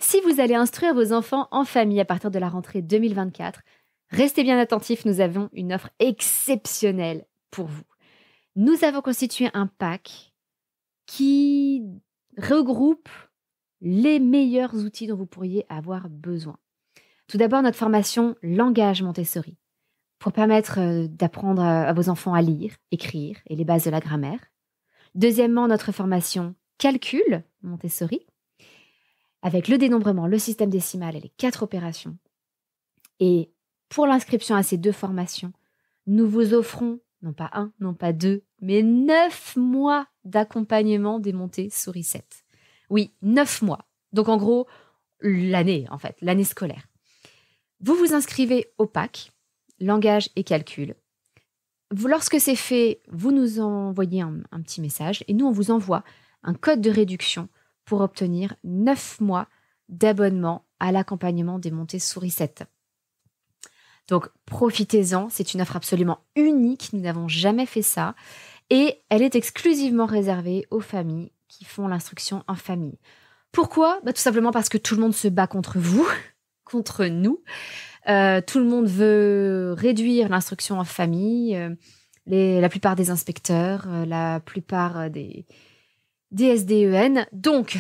si vous allez instruire vos enfants en famille à partir de la rentrée 2024, restez bien attentifs, nous avons une offre exceptionnelle pour vous. Nous avons constitué un pack qui regroupe les meilleurs outils dont vous pourriez avoir besoin. Tout d'abord, notre formation Langage Montessori, pour permettre d'apprendre à vos enfants à lire, écrire et les bases de la grammaire. Deuxièmement, notre formation Calcul Montessori, avec le dénombrement, le système décimal et les 4 opérations. Et pour l'inscription à ces 2 formations, nous vous offrons, non pas 1, non pas 2, mais 9 mois d'accompagnement des Montessori 7. Oui, 9 mois. Donc en gros, l'année scolaire. Vous vous inscrivez au pack, langage et calcul. Lorsque c'est fait, vous nous envoyez un petit message et nous, on vous envoie un code de réduction pour obtenir 9 mois d'abonnement à l'accompagnement des Montessori 7. Donc, profitez-en, c'est une offre absolument unique, nous n'avons jamais fait ça, et elle est exclusivement réservée aux familles qui font l'instruction en famille. Pourquoi ? Tout simplement parce que tout le monde se bat contre vous, contre nous. Tout le monde veut réduire l'instruction en famille, la plupart des inspecteurs, la plupart des SDEN. Donc,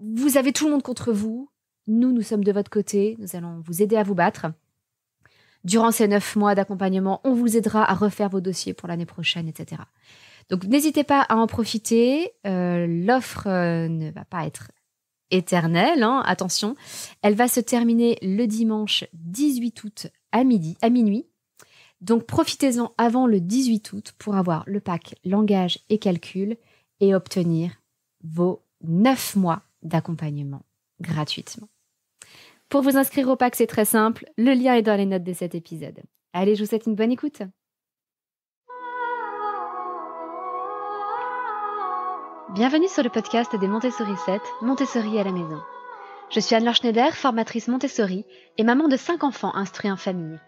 vous avez tout le monde contre vous. Nous sommes de votre côté. Nous allons vous aider à vous battre. Durant ces 9 mois d'accompagnement, on vous aidera à refaire vos dossiers pour l'année prochaine, etc. Donc, n'hésitez pas à en profiter. L'offre ne va pas être éternelle, attention. Elle va se terminer le dimanche 18 août à minuit. Donc, profitez-en avant le 18 août pour avoir le pack langage et calcul et obtenir vos 9 mois d'accompagnement gratuitement. Pour vous inscrire au pack, c'est très simple. Le lien est dans les notes de cet épisode. Allez, je vous souhaite une bonne écoute. Bienvenue sur le podcast des Montessori 7, Montessori à la maison. Je suis Anne-Laure Schneider, formatrice Montessori et maman de 5 enfants instruits en famille.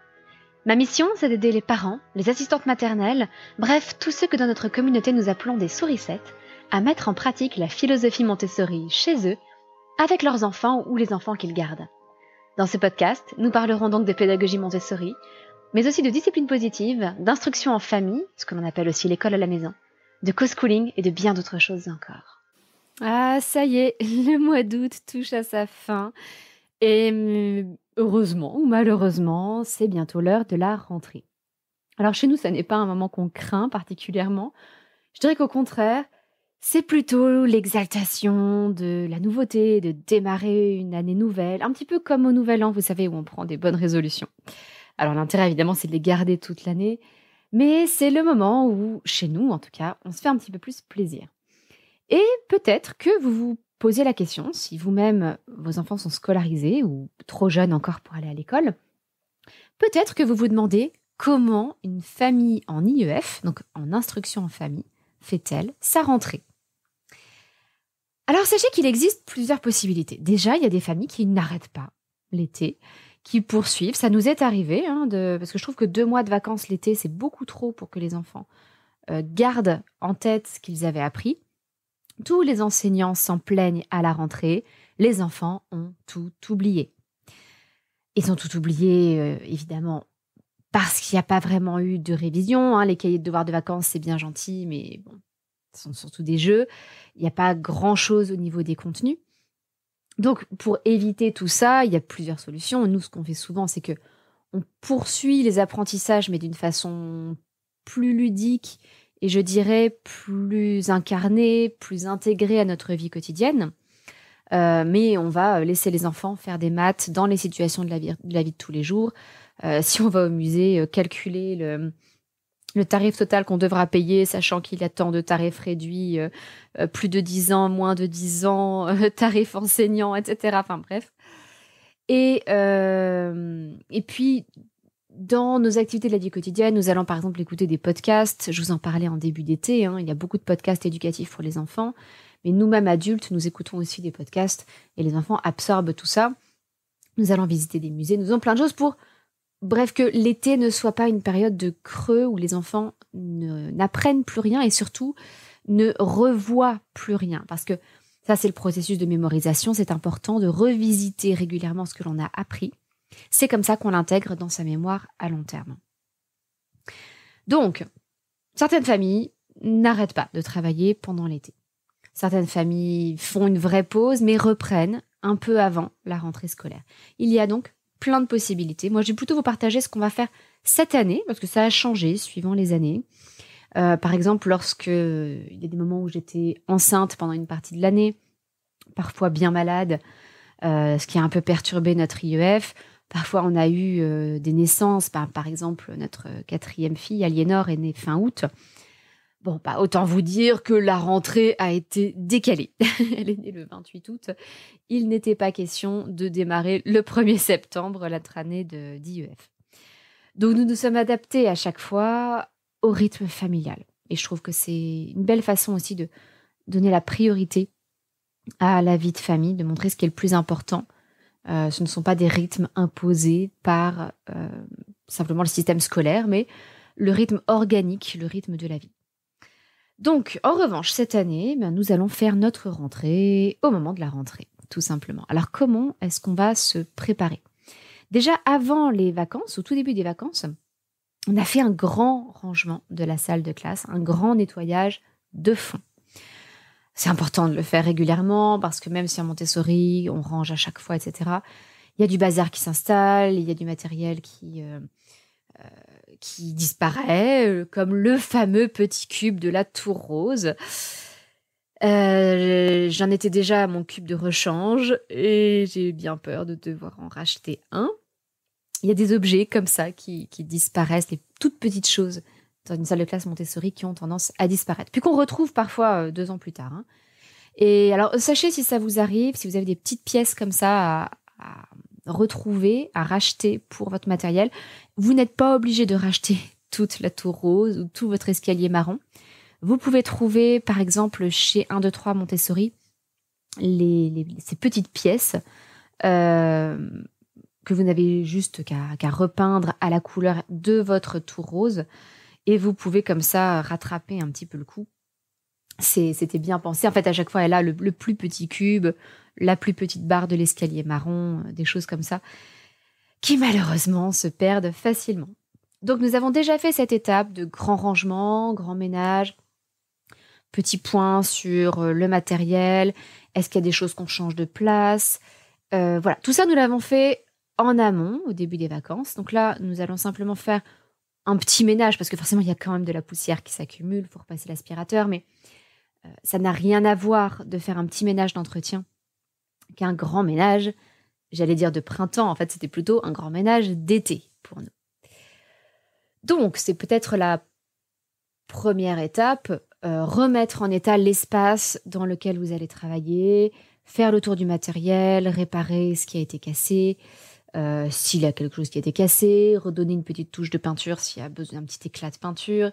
Ma mission, c'est d'aider les parents, les assistantes maternelles, bref, tous ceux que dans notre communauté nous appelons des souris-settes, à mettre en pratique la philosophie Montessori chez eux, avec leurs enfants ou les enfants qu'ils gardent. Dans ce podcast, nous parlerons donc de pédagogie Montessori, mais aussi de discipline positive, d'instruction en famille, ce que l'on appelle aussi l'école à la maison, de co-schooling et de bien d'autres choses encore. Ah, ça y est, le mois d'août touche à sa fin. Et heureusement ou malheureusement, c'est bientôt l'heure de la rentrée. Alors chez nous, ça n'est pas un moment qu'on craint particulièrement. Je dirais qu'au contraire, c'est plutôt l'exaltation de la nouveauté, de démarrer une année nouvelle, un petit peu comme au Nouvel An, vous savez, où on prend des bonnes résolutions. Alors l'intérêt, évidemment, c'est de les garder toute l'année, mais c'est le moment où, chez nous en tout cas, on se fait un petit peu plus plaisir. Et peut-être que vous vous posez la question, si vous-même, vos enfants sont scolarisés ou trop jeunes encore pour aller à l'école, peut-être que vous vous demandez comment une famille en IEF, donc en instruction en famille, fait-elle sa rentrée. Alors sachez qu'il existe plusieurs possibilités. Déjà, il y a des familles qui n'arrêtent pas l'été, qui poursuivent. Ça nous est arrivé, parce que je trouve que 2 mois de vacances l'été, c'est beaucoup trop pour que les enfants gardent en tête ce qu'ils avaient appris. Tous les enseignants s'en plaignent à la rentrée. Les enfants ont tout oublié. Ils ont tout oublié, évidemment, parce qu'il n'y a pas vraiment eu de révision. Les cahiers de devoirs de vacances, c'est bien gentil, mais bon, ce sont surtout des jeux. Il n'y a pas grand-chose au niveau des contenus. Donc, pour éviter tout ça, il y a plusieurs solutions. Nous, ce qu'on fait souvent, c'est que on poursuit les apprentissages, mais d'une façon plus ludique et je dirais plus incarnée, plus intégrée à notre vie quotidienne. Mais on va laisser les enfants faire des maths dans les situations de la vie de tous les jours. Si on va au musée, calculer le tarif total qu'on devra payer, sachant qu'il y a tant de tarifs réduits, plus de 10 ans, moins de 10 ans, tarifs enseignants, etc. Enfin bref. Et puis, dans nos activités de la vie quotidienne, nous allons par exemple écouter des podcasts. Je vous en parlais en début d'été. Il y a beaucoup de podcasts éducatifs pour les enfants. Mais nous-mêmes adultes, nous écoutons aussi des podcasts et les enfants absorbent tout ça. Nous allons visiter des musées, nous avons plein de choses pour... Bref, que l'été ne soit pas une période de creux où les enfants n'apprennent plus rien et surtout ne revoient plus rien. Parce que Ça, c'est le processus de mémorisation. C'est important de revisiter régulièrement ce que l'on a appris. C'est comme ça qu'on l'intègre dans sa mémoire à long terme. Donc, certaines familles n'arrêtent pas de travailler pendant l'été. Certaines familles font une vraie pause, mais reprennent un peu avant la rentrée scolaire. Il y a donc plein de possibilités. Moi, je vais plutôt vous partager ce qu'on va faire cette année, parce que ça a changé suivant les années. Par exemple, lorsque il y a des moments où j'étais enceinte pendant une partie de l'année, parfois bien malade, ce qui a un peu perturbé notre IEF. Parfois, on a eu des naissances. Par exemple, notre 4e fille, Aliénor, est née fin août. Bon, autant vous dire que la rentrée a été décalée. Elle est née le 28 août. Il n'était pas question de démarrer le 1er septembre notre année d'IEF. Donc, nous nous sommes adaptés à chaque fois au rythme familial. Et je trouve que c'est une belle façon aussi de donner la priorité à la vie de famille, de montrer ce qui est le plus important. Ce ne sont pas des rythmes imposés par simplement le système scolaire, mais le rythme organique, le rythme de la vie. Donc, en revanche, cette année, nous allons faire notre rentrée au moment de la rentrée, tout simplement. Alors, comment est-ce qu'on va se préparer ? Déjà, avant les vacances, au tout début des vacances, on a fait un grand rangement de la salle de classe, un grand nettoyage de fond. C'est important de le faire régulièrement parce que même si en Montessori, on range à chaque fois, etc., il y a du bazar qui s'installe, il y a du matériel qui disparaît, comme le fameux petit cube de la tour rose. J'en étais déjà à mon cube de rechange et j'ai bien peur de devoir en racheter un. Il y a des objets comme ça qui disparaissent, les toutes petites choses dans une salle de classe Montessori qui ont tendance à disparaître, puis qu'on retrouve parfois 2 ans plus tard. Et alors, sachez si ça vous arrive, si vous avez des petites pièces comme ça à retrouver, à racheter pour votre matériel, vous n'êtes pas obligé de racheter toute la tour rose ou tout votre escalier marron. Vous pouvez trouver, par exemple, chez 1, 2, 3 Montessori, ces petites pièces que vous n'avez juste qu'à repeindre à la couleur de votre tour rose. Et vous pouvez comme ça rattraper un petit peu le coup. C'était bien pensé. En fait, à chaque fois, elle a le plus petit cube, la plus petite barre de l'escalier marron, des choses comme ça, qui malheureusement se perdent facilement. Donc, nous avons déjà fait cette étape de grand rangement, grand ménage, petit point sur le matériel. Est-ce qu'il y a des choses qu'on change de place ? Voilà, tout ça, nous l'avons fait en amont, au début des vacances. Donc là, nous allons simplement faire un petit ménage, parce que forcément, il y a quand même de la poussière qui s'accumule, il faut repasser l'aspirateur, mais ça n'a rien à voir de faire un petit ménage d'entretien qu'un grand ménage, j'allais dire de printemps, en fait, c'était plutôt un grand ménage d'été pour nous. Donc, c'est peut-être la première étape, remettre en état l'espace dans lequel vous allez travailler, faire le tour du matériel, réparer ce qui a été cassé, s'il y a quelque chose qui a été cassé, redonner une petite touche de peinture s'il y a besoin d'un petit éclat de peinture,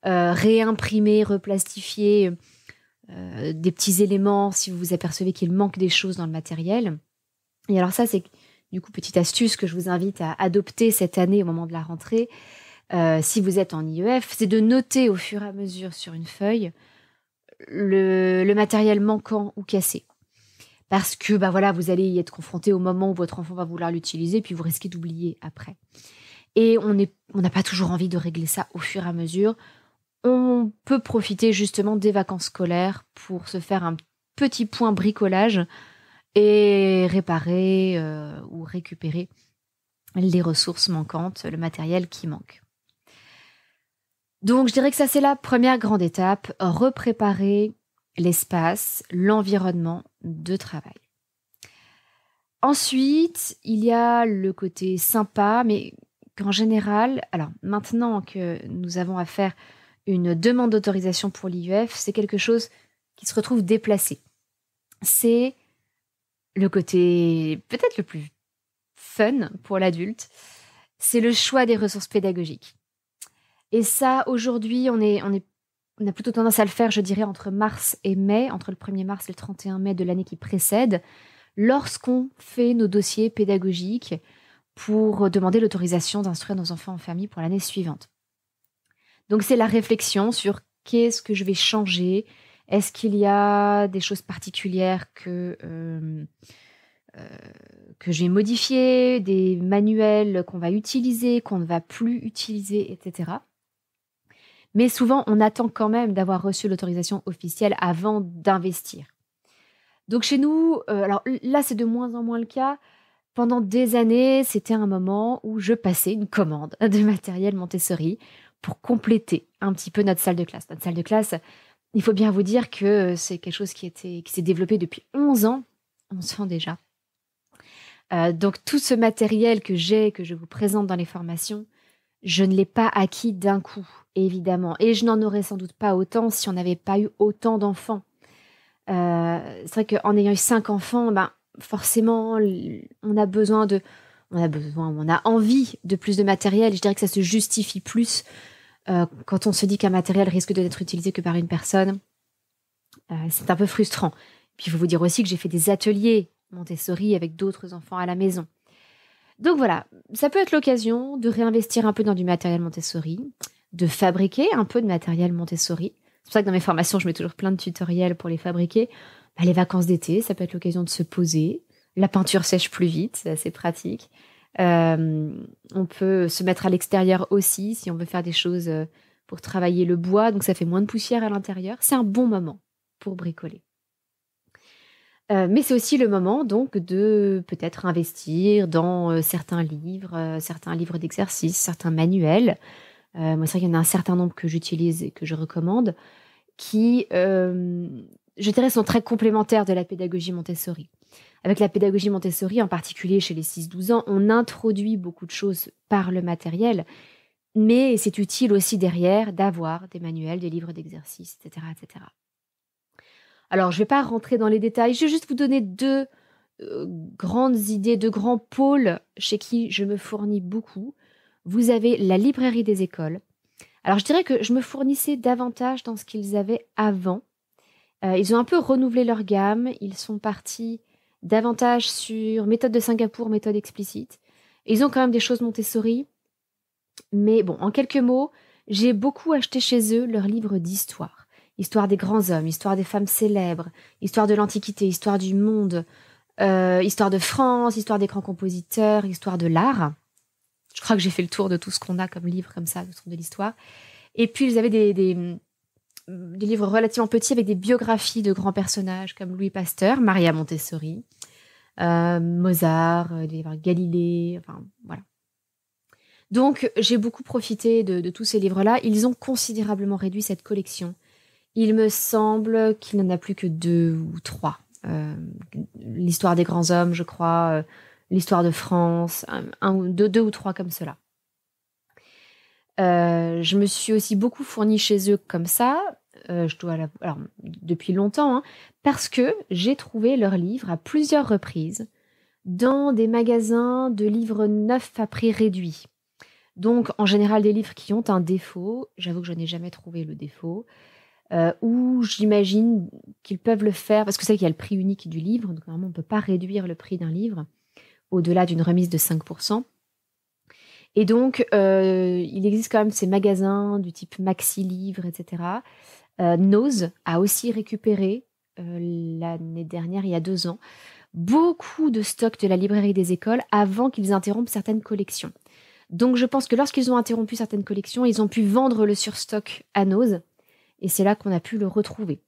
réimprimer, replastifier des petits éléments si vous vous apercevez qu'il manque des choses dans le matériel. Et alors ça, c'est du coup petite astuce que je vous invite à adopter cette année au moment de la rentrée. Si vous êtes en IEF, c'est de noter au fur et à mesure sur une feuille le matériel manquant ou cassé. Parce que voilà, vous allez y être confronté au moment où votre enfant va vouloir l'utiliser, puis vous risquez d'oublier après. Et on n'a pas toujours envie de régler ça au fur et à mesure. On peut profiter justement des vacances scolaires pour se faire un petit point bricolage et réparer ou récupérer les ressources manquantes, le matériel qui manque. Donc je dirais que ça, c'est la première grande étape, repréparer l'espace, l'environnement de travail. Ensuite, il y a le côté sympa, mais qu'en général, alors maintenant que nous avons à faire une demande d'autorisation pour l'IEF, c'est quelque chose qui se retrouve déplacé. C'est le côté peut-être le plus fun pour l'adulte, c'est le choix des ressources pédagogiques. Et ça, aujourd'hui, on a plutôt tendance à le faire, je dirais, entre mars et mai, entre le 1er mars et le 31 mai de l'année qui précède, lorsqu'on fait nos dossiers pédagogiques pour demander l'autorisation d'instruire nos enfants en famille pour l'année suivante. Donc, c'est la réflexion sur qu'est-ce que je vais changer, Est-ce qu'il y a des choses particulières que j'ai modifiées, des manuels qu'on va utiliser, qu'on ne va plus utiliser, etc. Mais souvent, on attend quand même d'avoir reçu l'autorisation officielle avant d'investir. Donc chez nous, alors là, c'est de moins en moins le cas. Pendant des années, c'était un moment où je passais une commande de matériel Montessori pour compléter un petit peu notre salle de classe. Notre salle de classe, il faut bien vous dire que c'est quelque chose qui s'est développé depuis 11 ans, 11 ans déjà. Donc tout ce matériel que je vous présente dans les formations, je ne l'ai pas acquis d'un coup, évidemment. Et je n'en aurais sans doute pas autant si on n'avait pas eu autant d'enfants. C'est vrai qu'en ayant eu 5 enfants, forcément, on a envie de plus de matériel. Je dirais que ça se justifie plus quand on se dit qu'un matériel risque de n'être utilisé que par une personne. C'est un peu frustrant. Puis il faut vous dire aussi que j'ai fait des ateliers Montessori avec d'autres enfants à la maison. Donc voilà, ça peut être l'occasion de réinvestir un peu dans du matériel Montessori, de fabriquer un peu de matériel Montessori. C'est pour ça que dans mes formations, je mets toujours plein de tutoriels pour les fabriquer. Les vacances d'été, ça peut être l'occasion de se poser. La peinture sèche plus vite, c'est assez pratique. On peut se mettre à l'extérieur aussi si on veut faire des choses pour travailler le bois, donc ça fait moins de poussière à l'intérieur. C'est un bon moment pour bricoler. Mais c'est aussi le moment donc de peut-être investir dans certains livres d'exercices, certains manuels. Moi, c'est vrai qu'il y en a un certain nombre que j'utilise et que je recommande, qui, je dirais, sont très complémentaires de la pédagogie Montessori. Avec la pédagogie Montessori, en particulier chez les 6-12 ans, on introduit beaucoup de choses par le matériel, mais c'est utile aussi derrière d'avoir des manuels, des livres d'exercices, etc., etc. Alors, je ne vais pas rentrer dans les détails, je vais juste vous donner deux grandes idées, deux grands pôles chez qui je me fournis beaucoup. Vous avez la librairie des écoles. Alors, je dirais que je me fournissais davantage dans ce qu'ils avaient avant. Ils ont un peu renouvelé leur gamme. Ils sont partis davantage sur méthode de Singapour, méthode explicite. Et ils ont quand même des choses Montessori. Mais bon, en quelques mots, j'ai beaucoup acheté chez eux leurs livres d'histoire. Histoire des grands hommes, histoire des femmes célèbres, histoire de l'Antiquité, histoire du monde, histoire de France, histoire des grands compositeurs, histoire de l'art. Je crois que j'ai fait le tour de tout ce qu'on a comme livre comme ça, autour de l'histoire. Et puis, ils avaient des livres relativement petits avec des biographies de grands personnages comme Louis Pasteur, Maria Montessori, Mozart, Galilée, enfin voilà. Donc, j'ai beaucoup profité de tous ces livres-là. Ils ont considérablement réduit cette collection. Il me semble qu'il n'en a plus que 2 ou 3. L'histoire des grands hommes, je crois, l'histoire de France, deux ou trois comme cela. Je me suis aussi beaucoup fournie chez eux comme ça, alors, depuis longtemps, parce que j'ai trouvé leurs livres à plusieurs reprises dans des magasins de livres neufs à prix réduit. Donc, en général, des livres qui ont un défaut. J'avoue que je n'ai jamais trouvé le défaut. Ou j'imagine qu'ils peuvent le faire, parce que c'est vrai qu'il y a le prix unique du livre, donc normalement on ne peut pas réduire le prix d'un livre au-delà d'une remise de 5%. Et donc, il existe quand même ces magasins du type Maxi Livre, etc. Nose a aussi récupéré l'année dernière, il y a 2 ans, beaucoup de stocks de la librairie des écoles avant qu'ils interrompent certaines collections. Donc je pense que lorsqu'ils ont interrompu certaines collections, ils ont pu vendre le surstock à Nose. Et c'est là qu'on a pu le retrouver.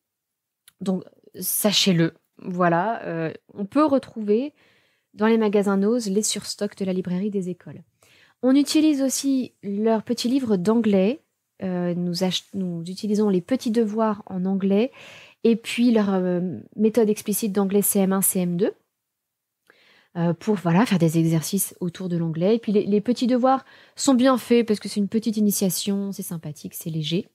Donc, sachez-le, voilà, on peut retrouver dans les magasins Nose les surstocks de la librairie des écoles. On utilise aussi leurs petits livres d'anglais. Nous utilisons les petits devoirs en anglais et puis leur méthode explicite d'anglais CM1, CM2 pour faire des exercices autour de l'anglais. Et puis les petits devoirs sont bien faits parce que c'est une petite initiation, c'est sympathique, c'est léger.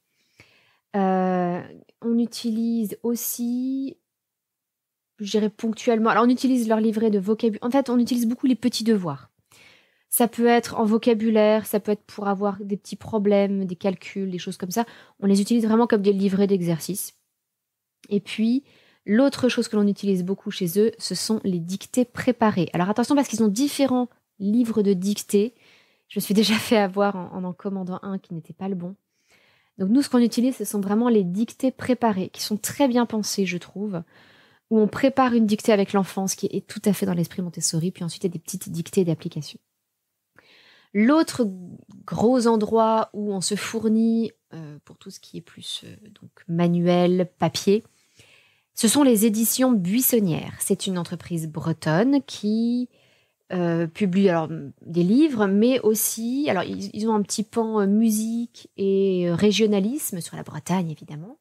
On utilise aussi, je dirais ponctuellement, alors on utilise leur livret de vocabulaire. En fait, on utilise beaucoup les petits devoirs. Ça peut être en vocabulaire, ça peut être pour avoir des petits problèmes, des calculs, des choses comme ça. On les utilise vraiment comme des livrets d'exercices. Et puis, l'autre chose que l'on utilise beaucoup chez eux, ce sont les dictées préparées. Alors attention parce qu'ils ont différents livres de dictées. Je me suis déjà fait avoir en commandant un qui n'était pas le bon. Donc nous, ce qu'on utilise, ce sont vraiment les dictées préparées, qui sont très bien pensées, je trouve, où on prépare une dictée avec l'enfant, ce qui est tout à fait dans l'esprit Montessori, puis ensuite il y a des petites dictées d'application. L'autre gros endroit où on se fournit pour tout ce qui est plus donc manuel, papier, ce sont les éditions Buissonnières. C'est une entreprise bretonne qui publie alors des livres, mais aussi, alors ils ont un petit pan musique et régionalisme sur la Bretagne évidemment,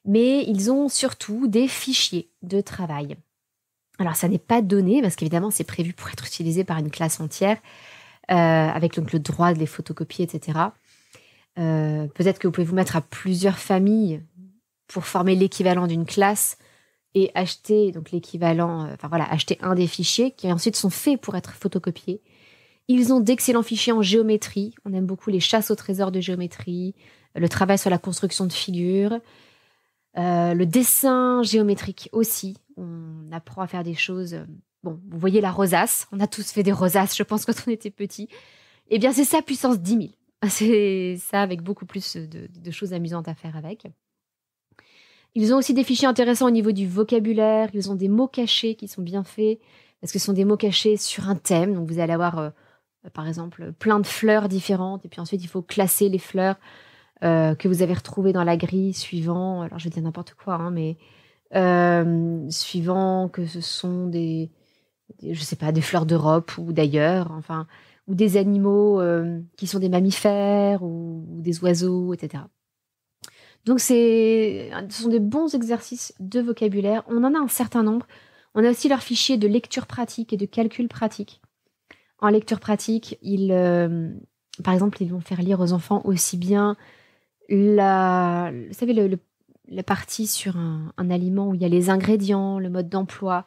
mais ils ont surtout des fichiers de travail. Alors ça n'est pas donné parce qu'évidemment c'est prévu pour être utilisé par une classe entière, avec donc le droit de les photocopier, etc. Peut-être que vous pouvez vous mettre à plusieurs familles pour former l'équivalent d'une classe et acheter donc l'équivalent, acheter un des fichiers qui ensuite sont faits pour être photocopiés. Ils ont d'excellents fichiers en géométrie. On aime beaucoup les chasses au trésor de géométrie, le travail sur la construction de figures, le dessin géométrique aussi. On apprend à faire des choses. Bon, vous voyez la rosace. On a tous fait des rosaces, je pense, quand on était petit. Eh bien, c'est ça puissance 10 000. C'est ça avec beaucoup plus de choses amusantes à faire avec. Ils ont aussi des fichiers intéressants au niveau du vocabulaire. Ils ont des mots cachés qui sont bien faits parce que ce sont des mots cachés sur un thème. Donc, vous allez avoir, par exemple, plein de fleurs différentes. Et puis ensuite, il faut classer les fleurs que vous avez retrouvées dans la grille suivant. Alors, je vais dire n'importe quoi, hein, mais suivant que ce sont je sais pas, des fleurs d'Europe ou d'ailleurs, enfin, ou des animaux qui sont des mammifères ou des oiseaux, etc. Donc, ce sont des bons exercices de vocabulaire. On en a un certain nombre. On a aussi leur fichier de lecture pratique et de calcul pratique. En lecture pratique, par exemple, ils vont faire lire aux enfants aussi bien vous savez, la partie sur un aliment où il y a les ingrédients, le mode d'emploi.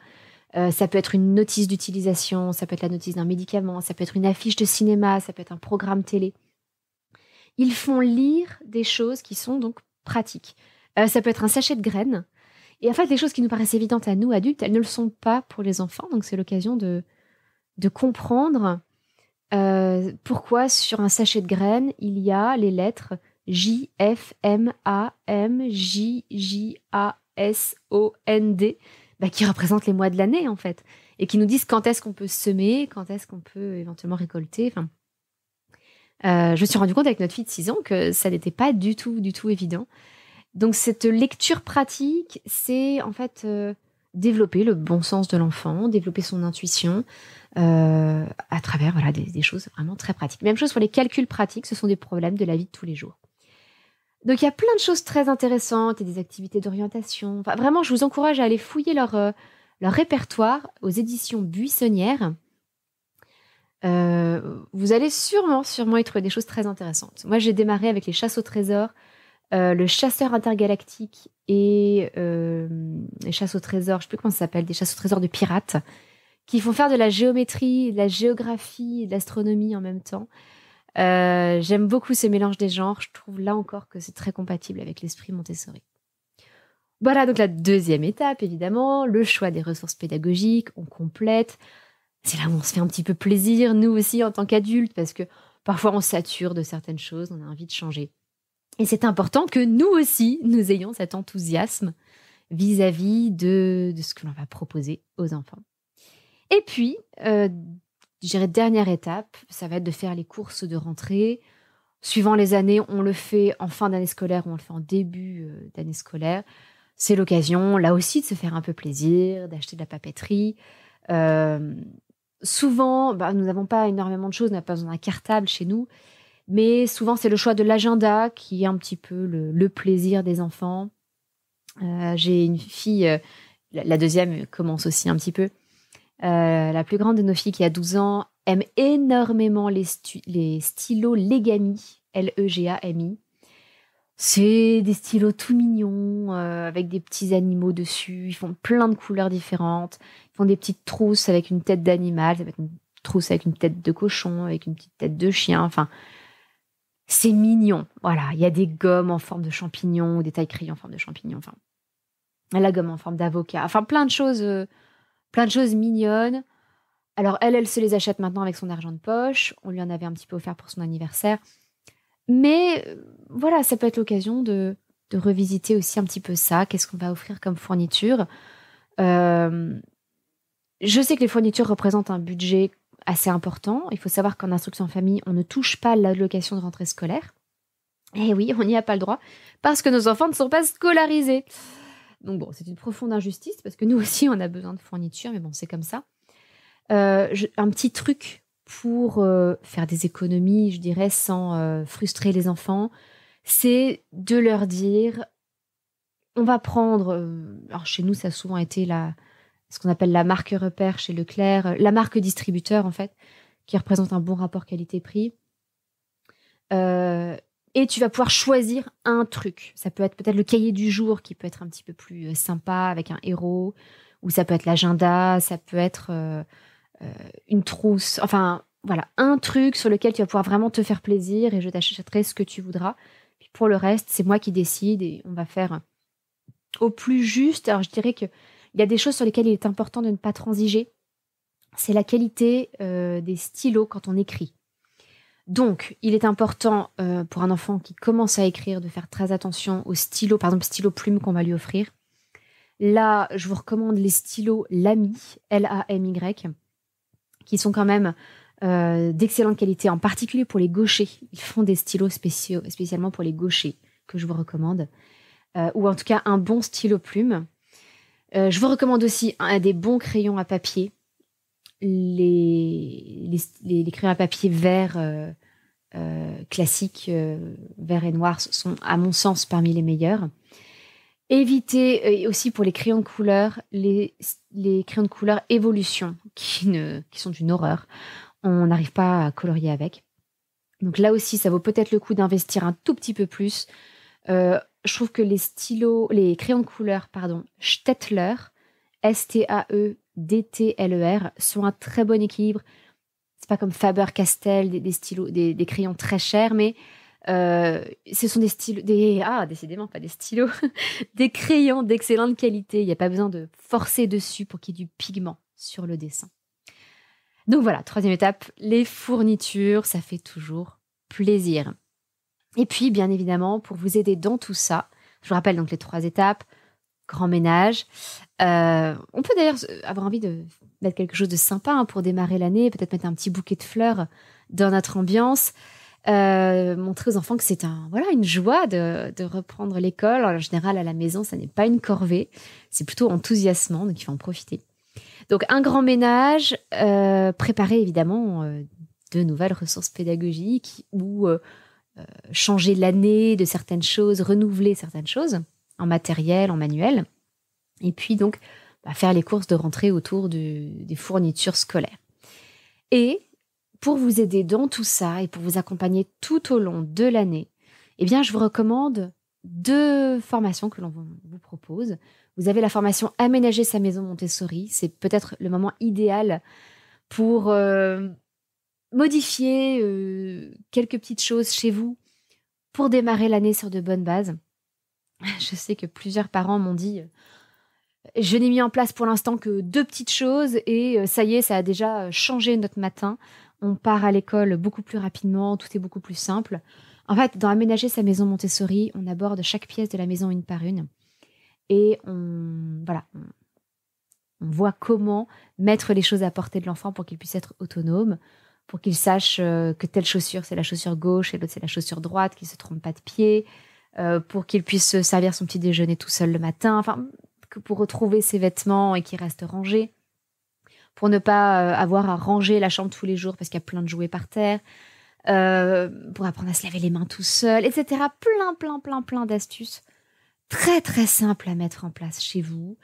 Ça peut être une notice d'utilisation, ça peut être la notice d'un médicament, ça peut être une affiche de cinéma, ça peut être un programme télé. Ils font lire des choses qui sont donc pratiques. Ça peut être un sachet de graines. Et en fait, les choses qui nous paraissent évidentes à nous, adultes, elles ne le sont pas pour les enfants. Donc, c'est l'occasion de comprendre pourquoi sur un sachet de graines, il y a les lettres J, F, M, A, M, J, J, A, S, O, N, D, qui représentent les mois de l'année, en fait. Et qui nous disent quand est-ce qu'on peut semer, quand est-ce qu'on peut éventuellement récolter. Enfin, je me suis rendu compte avec notre fille de 6 ans que ça n'était pas du tout évident. Donc, cette lecture pratique, c'est en fait développer le bon sens de l'enfant, développer son intuition à travers des choses vraiment très pratiques. Même chose pour les calculs pratiques, ce sont des problèmes de la vie de tous les jours. Donc, il y a plein de choses très intéressantes et des activités d'orientation. Enfin, vraiment, je vous encourage à aller fouiller leur répertoire aux éditions Buissonnières. Vous allez sûrement y trouver des choses très intéressantes. Moi, j'ai démarré avec les chasses au trésor, le chasseur intergalactique et les chasses au trésor, je ne sais plus comment ça s'appelle, des chasses au trésor de pirates, qui font faire de la géométrie, de la géographie et de l'astronomie en même temps. J'aime beaucoup ce mélange des genres. Je trouve là encore que c'est très compatible avec l'esprit Montessori. Voilà donc la deuxième étape, évidemment, le choix des ressources pédagogiques. On complète. C'est là où on se fait un petit peu plaisir, nous aussi en tant qu'adultes, parce que parfois on sature de certaines choses, on a envie de changer. Et c'est important que nous aussi, nous ayons cet enthousiasme vis-à-vis de ce que l'on va proposer aux enfants. Et puis, je dirais dernière étape, ça va être de faire les courses de rentrée. Suivant les années, on le fait en fin d'année scolaire ou on le fait en début d'année scolaire. C'est l'occasion, là aussi, de se faire un peu plaisir, d'acheter de la papeterie. Souvent, nous n'avons pas énormément de choses, on n'a pas besoin d'un cartable chez nous. Mais souvent, c'est le choix de l'agenda qui est un petit peu le plaisir des enfants. J'ai une fille, la deuxième commence aussi un petit peu. La plus grande de nos filles qui a 12 ans aime énormément les stylos Legami, Legami. C'est des stylos tout mignons, avec des petits animaux dessus. Ils font plein de couleurs différentes. Ils font des petites trousses avec une tête d'animal. Ça peut être une trousse avec une tête de cochon, avec une petite tête de chien. Enfin, c'est mignon. Voilà, il y a des gommes en forme de champignons ou des taille-crayons en forme de champignons. Enfin, la gomme en forme d'avocat. Enfin, plein de choses mignonnes. Alors, elle se les achète maintenant avec son argent de poche. On lui en avait un petit peu offert pour son anniversaire. Mais voilà, ça peut être l'occasion de revisiter aussi un petit peu ça. Qu'est-ce qu'on va offrir comme fourniture? Je sais que les fournitures représentent un budget assez important. Il faut savoir qu'en instruction en famille, on ne touche pas l'allocation de rentrée scolaire. Et oui, on n'y a pas le droit parce que nos enfants ne sont pas scolarisés. Donc bon, c'est une profonde injustice parce que nous aussi, on a besoin de fournitures, mais bon, c'est comme ça. Un petit truc pour faire des économies, je dirais, sans frustrer les enfants, c'est de leur dire, on va prendre, alors chez nous, ça a souvent été ce qu'on appelle la marque repère chez Leclerc, la marque distributeur en fait, qui représente un bon rapport qualité-prix. Et tu vas pouvoir choisir un truc. Ça peut être peut-être le cahier du jour qui peut être un petit peu plus sympa avec un héros, ou ça peut être l'agenda, ça peut être une trousse. Enfin, voilà, un truc sur lequel tu vas pouvoir vraiment te faire plaisir et je t'achèterai ce que tu voudras. Puis pour le reste, c'est moi qui décide et on va faire au plus juste. Alors je dirais qu'il y a des choses sur lesquelles il est important de ne pas transiger. C'est la qualité des stylos quand on écrit. Donc, il est important pour un enfant qui commence à écrire de faire très attention aux stylos, par exemple stylo plume qu'on va lui offrir. Là, je vous recommande les stylos Lamy, Lamy, qui sont quand même d'excellente qualité, en particulier pour les gauchers. Ils font des stylos spécialement pour les gauchers, que je vous recommande. Ou en tout cas, un bon stylo plume. Je vous recommande aussi des bons crayons à papier. Les crayons à papier verts classiques, vert et noir, sont à mon sens parmi les meilleurs. Évitez aussi pour les crayons de couleur, les crayons de couleur Évolution, qui sont une horreur. On n'arrive pas à colorier avec. Donc là aussi, ça vaut peut-être le coup d'investir un tout petit peu plus. Je trouve que les crayons de couleur, Staedtler, Staedtler, sont un très bon équilibre. C'est pas comme Faber-Castell, des crayons très chers, mais ce sont des stylos, décidément pas des stylos, des crayons d'excellente qualité. Il n'y a pas besoin de forcer dessus pour qu'il y ait du pigment sur le dessin. Donc voilà, troisième étape, les fournitures, ça fait toujours plaisir. Et puis, bien évidemment, pour vous aider dans tout ça, je vous rappelle donc les 3 étapes, grand ménage. On peut d'ailleurs avoir envie de mettre quelque chose de sympa pour démarrer l'année, peut-être mettre un petit bouquet de fleurs dans notre ambiance, montrer aux enfants que c'est une joie de reprendre l'école. En général, à la maison, ça n'est pas une corvée, c'est plutôt enthousiasmant, donc il faut en profiter. Donc un grand ménage, préparer évidemment de nouvelles ressources pédagogiques ou changer l'année de certaines choses, renouveler certaines choses en matériel, en manuel. Et puis donc, faire les courses de rentrée autour des fournitures scolaires. Et pour vous aider dans tout ça et pour vous accompagner tout au long de l'année, eh bien, je vous recommande 2 formations que l'on vous propose. Vous avez la formation Aménager sa maison Montessori. C'est peut-être le moment idéal pour modifier quelques petites choses chez vous pour démarrer l'année sur de bonnes bases. Je sais que plusieurs parents m'ont dit je n'ai mis en place pour l'instant que 2 petites choses et ça y est, ça a déjà changé notre matin. On part à l'école beaucoup plus rapidement, tout est beaucoup plus simple. En fait, dans Aménager sa maison Montessori, on aborde chaque pièce de la maison une par une et on voit comment mettre les choses à portée de l'enfant pour qu'il puisse être autonome, pour qu'il sache que telle chaussure, c'est la chaussure gauche et l'autre, c'est la chaussure droite, qu'il ne se trompe pas de pied, pour qu'il puisse servir son petit déjeuner tout seul le matin, enfin, pour retrouver ses vêtements et qu'ils restent rangés, pour ne pas avoir à ranger la chambre tous les jours parce qu'il y a plein de jouets par terre, pour apprendre à se laver les mains tout seul, etc. Plein d'astuces très, très simples à mettre en place chez vous.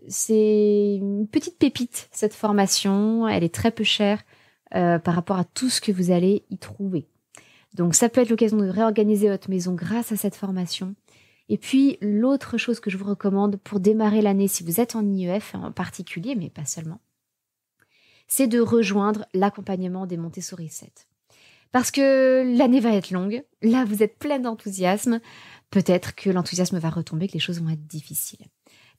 C'est une petite pépite, cette formation. Elle est très peu chère par rapport à tout ce que vous allez y trouver. Donc, ça peut être l'occasion de réorganiser votre maison grâce à cette formation. Et puis, l'autre chose que je vous recommande pour démarrer l'année, si vous êtes en IEF en particulier, mais pas seulement, c'est de rejoindre l'accompagnement des Montessori 7. Parce que l'année va être longue. Là, vous êtes plein d'enthousiasme. Peut-être que l'enthousiasme va retomber, que les choses vont être difficiles.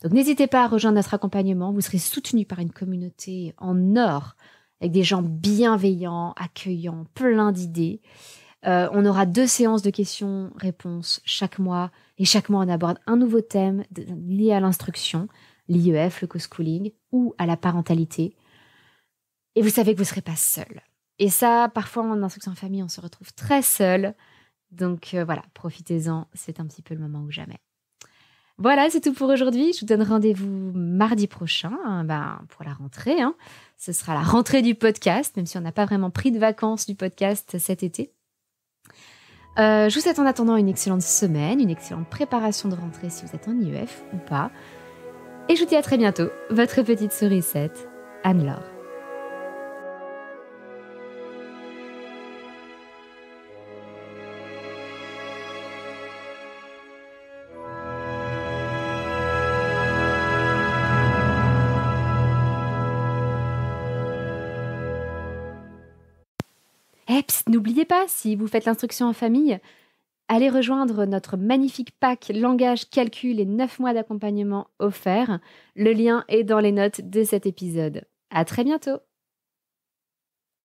Donc, n'hésitez pas à rejoindre notre accompagnement. Vous serez soutenu par une communauté en or, avec des gens bienveillants, accueillants, plein d'idées. On aura 2 séances de questions-réponses chaque mois. Et chaque mois, on aborde un nouveau thème lié à l'instruction, l'IEF, le co-schooling, ou à la parentalité. Et vous savez que vous ne serez pas seul. Et ça, parfois, en instruction en famille, on se retrouve très seul. Donc voilà, profitez-en, c'est un petit peu le moment ou jamais. Voilà, c'est tout pour aujourd'hui. Je vous donne rendez-vous mardi prochain pour la rentrée. Ce sera la rentrée du podcast, même si on n'a pas vraiment pris de vacances du podcast cet été. Je vous souhaite en attendant une excellente semaine, une excellente préparation de rentrée si vous êtes en IEF ou pas. Et je vous dis à très bientôt, votre petite sourisette, Anne-Laure. Psst, n'oubliez pas, si vous faites l'instruction en famille, allez rejoindre notre magnifique pack langage, calcul et 9 mois d'accompagnement offert. Le lien est dans les notes de cet épisode. À très bientôt!